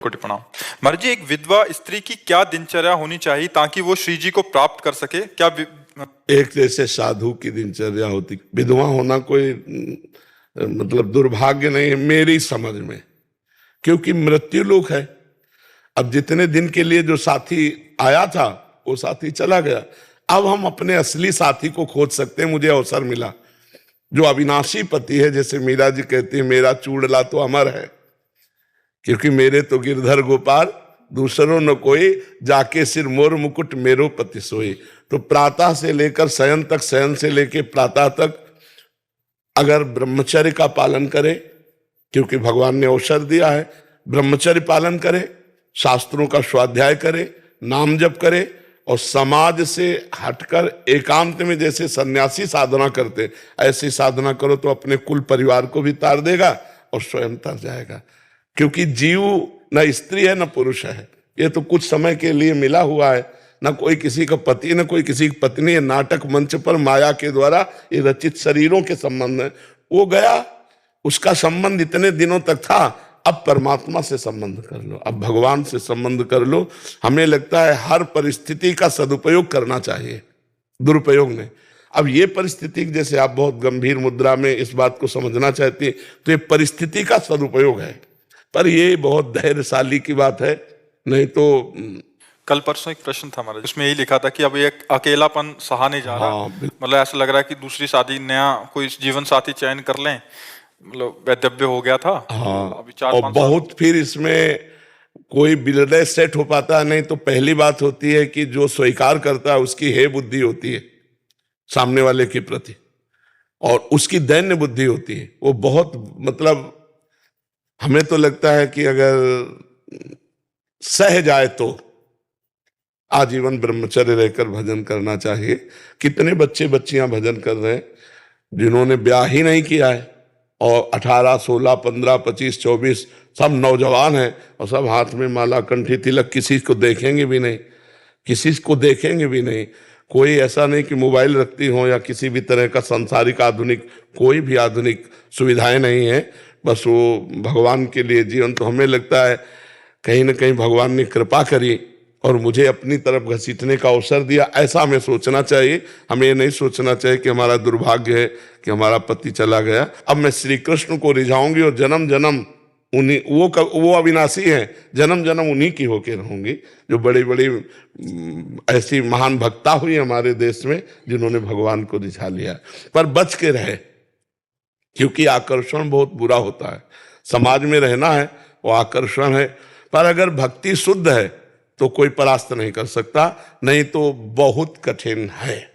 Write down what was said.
कोटि प्रणाम। महाराज जी, एक विधवा स्त्री की क्या दिनचर्या होनी चाहिए ताकि वो श्री जी को प्राप्त कर सके? एक जैसे साधु की दिनचर्या होती, विधवा होना कोई मतलब दुर्भाग्य नहीं है मेरी समझ में, क्योंकि मृत्यु लोक है। अब जितने दिन के लिए जो साथी आया था वो साथी चला गया। अब हम अपने असली साथी को खोज सकते हैं। मुझे अवसर मिला, जो अविनाशी पति है, जैसे मीरा जी कहती है, मेरा चूड़ला तो अमर है, क्योंकि मेरे तो गिरधर गोपाल दूसरों न कोई, जाके सिर मोर मुकुट मेरो पति सोई। तो प्रातः से लेकर शयन तक, शयन से लेकर प्रातः तक अगर ब्रह्मचर्य का पालन करे, क्योंकि भगवान ने अवसर दिया है, ब्रह्मचर्य पालन करे, शास्त्रों का स्वाध्याय करे, नाम जप करे, और समाज से हटकर एकांत में जैसे सन्यासी साधना करते, ऐसी साधना करो तो अपने कुल परिवार को भी तार देगा और स्वयं तर जाएगा। क्योंकि जीव न स्त्री है न पुरुष है, ये तो कुछ समय के लिए मिला हुआ है। न कोई किसी का पति न कोई किसी की पत्नी है। नाटक मंच पर माया के द्वारा ये रचित शरीरों के संबंध है। वो गया, उसका संबंध इतने दिनों तक था, अब परमात्मा से संबंध कर लो, अब भगवान से संबंध कर लो। हमें लगता है हर परिस्थिति का सदुपयोग करना चाहिए, दुरुपयोग नहीं। अब ये परिस्थिति, जैसे आप बहुत गंभीर मुद्रा में इस बात को समझना चाहती है, तो ये परिस्थिति का सदुपयोग है, पर ये बहुत धैर्यशाली की बात है। नहीं तो कल परसों एक प्रश्न था महाराज, उसमें यही लिखा था कि अब ये अकेलापन सहा नहीं जा रहा, मतलब ऐसा लग रहा है कि दूसरी शादी, नया कोई जीवन साथी चयन कर लें, मतलब वैधव्य हो गया था। हाँ, अभी 4-5 और बहुत फिर इसमें कोई बिल्डर सेट हो पाता नहीं। तो पहली बात होती है कि जो स्वीकार करता है उसकी हे बुद्धि होती है सामने वाले के प्रति, और उसकी दैन्य बुद्धि होती है। वो बहुत, मतलब हमें तो लगता है कि अगर सह जाए तो आजीवन ब्रह्मचर्य रहकर भजन करना चाहिए। कितने बच्चे बच्चियां भजन कर रहे हैं जिन्होंने ब्याह ही नहीं किया है, और 18, 16, 15, 25, 24 सब नौजवान हैं, और सब हाथ में माला, कंठी, तिलक, किसी को देखेंगे भी नहीं, किसी को देखेंगे भी नहीं। कोई ऐसा नहीं कि मोबाइल रखती हो या किसी भी तरह का सांसारिक आधुनिक, कोई भी आधुनिक सुविधाएं नहीं है, बस वो भगवान के लिए जीवन। तो हमें लगता है कहीं ना कहीं भगवान ने कृपा करी और मुझे अपनी तरफ घसीटने का अवसर दिया, ऐसा हमें सोचना चाहिए। हमें ये नहीं सोचना चाहिए कि हमारा दुर्भाग्य है कि हमारा पति चला गया। अब मैं श्री कृष्ण को रिझाऊंगी और जन्म जन्म उन्हीं, वो अविनाशी हैं, जन्म जन्म उन्हीं की होके रहूंगी। जो बड़ी बड़ी ऐसी महान भक्ता हुई हमारे देश में जिन्होंने भगवान को रिझा लिया, पर बच के रहे, क्योंकि आकर्षण बहुत बुरा होता है। समाज में रहना है, वो आकर्षण है, पर अगर भक्ति शुद्ध है तो कोई परास्त नहीं कर सकता, नहीं तो बहुत कठिन है।